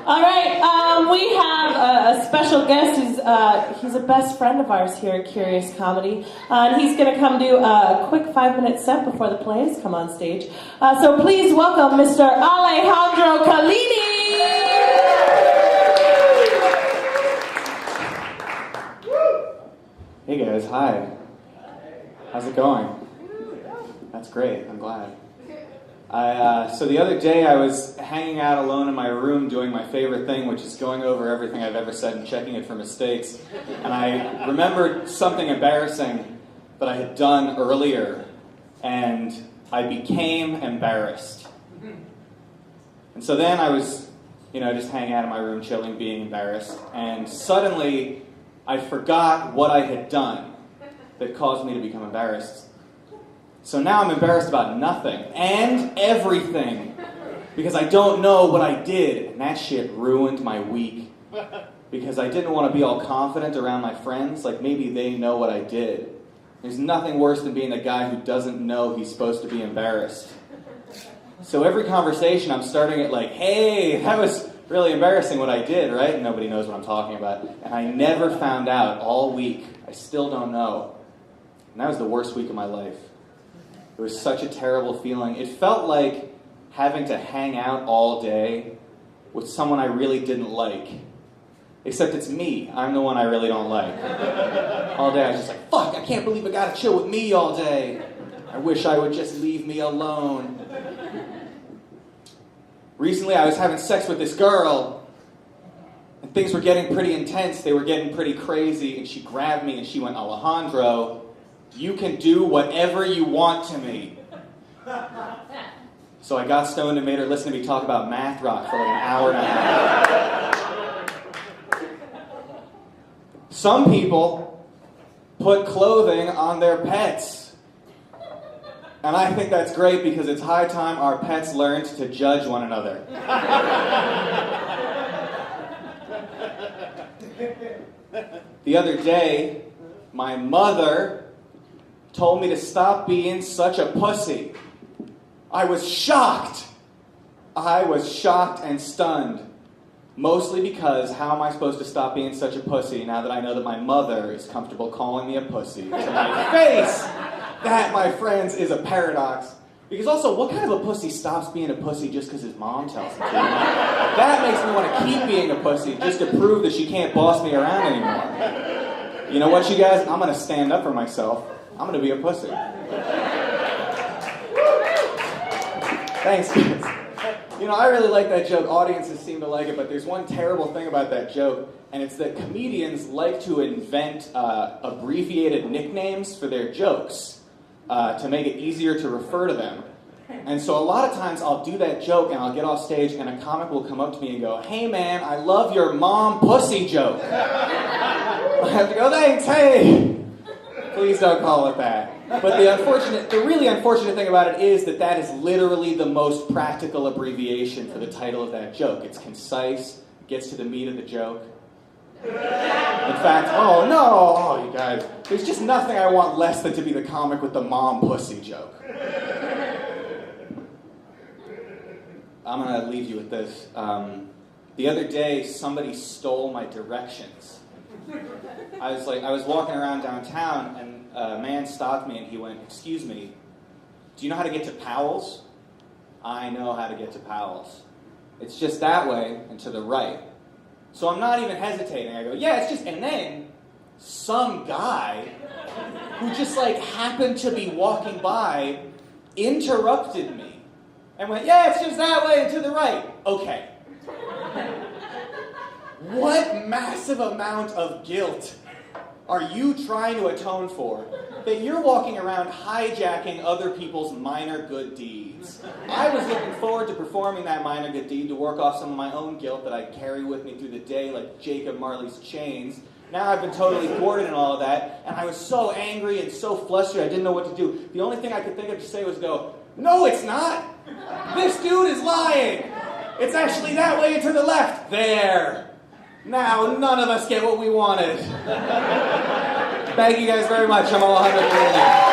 All right, we have a special guest. He's a best friend of ours here at Curious Comedy. And he's going to come do a quick 5-minute set before the plays come on stage. So please welcome Mr. Alejandro Kolleeny. Hey guys, hi. How's it going? That's great, I'm glad. So the other day I was hanging out alone in my room doing my favorite thing, which is going over everything I've ever said and checking it for mistakes. And I remembered something embarrassing that I had done earlier, and I became embarrassed. And so then I was, just hanging out in my room, chilling, being embarrassed, and suddenly I forgot what I had done that caused me to become embarrassed. So now I'm embarrassed about nothing and everything because I don't know what I did, and that shit ruined my week because I didn't want to be all confident around my friends, like maybe they know what I did. There's nothing worse than being the guy who doesn't know he's supposed to be embarrassed. So every conversation I'm starting it like, hey, that was really embarrassing what I did, right? And nobody knows what I'm talking about. And I never found out all week. I still don't know. And that was the worst week of my life. It was such a terrible feeling. It felt like having to hang out all day with someone I really didn't like. Except it's me. I'm the one I really don't like. All day I was just like, fuck, I can't believe I gotta chill with me all day. I wish I would just leave me alone. Recently I was having sex with this girl, and things were getting pretty intense. They were getting pretty crazy, and she grabbed me and she went, Alejandro, you can do whatever you want to me. So I got stoned and made her listen to me talk about math rock for like an hour and a half. Some people put clothing on their pets. And I think that's great because it's high time our pets learned to judge one another. The other day, my mother told me to stop being such a pussy. I was shocked. I was shocked and stunned. Mostly because how am I supposed to stop being such a pussy now that I know that my mother is comfortable calling me a pussy to my face? That, my friends, is a paradox. Because also, what kind of a pussy stops being a pussy just because his mom tells him to? That makes me want to keep being a pussy just to prove that she can't boss me around anymore. You know what, you guys? I'm going to stand up for myself. I'm going to be a pussy. Thanks, kids. I really like that joke. Audiences seem to like it, but there's one terrible thing about that joke, and it's that comedians like to invent abbreviated nicknames for their jokes to make it easier to refer to them. And so a lot of times I'll do that joke and I'll get off stage and a comic will come up to me and go, hey man, I love your mom pussy joke. I have to go, thanks, hey. Please don't call it that. But the really unfortunate thing about it is that is literally the most practical abbreviation for the title of that joke. It's concise, gets to the meat of the joke. In fact, you guys, there's just nothing I want less than to be the comic with the mom pussy joke. I'm going to leave you with this. The other day, somebody stole my directions. I was walking around downtown, and a man stopped me, and he went, excuse me, do you know how to get to Powell's? I know how to get to Powell's. It's just that way and to the right. So I'm not even hesitating. I go, yeah, it's just, and then some guy who just happened to be walking by interrupted me and went, yeah, it's just that way and to the right. Okay. What massive amount of guilt are you trying to atone for that you're walking around hijacking other people's minor good deeds? I was looking forward to performing that minor good deed to work off some of my own guilt that I carry with me through the day like Jacob Marley's chains. Now I've been totally thwarted in all of that, and I was so angry and so flustered I didn't know what to do. The only thing I could think of to say was go, no, it's not. This dude is lying. It's actually that way and to the left. There. Now, none of us get what we wanted. Thank you guys very much. I'm Alejandro Kolleeny.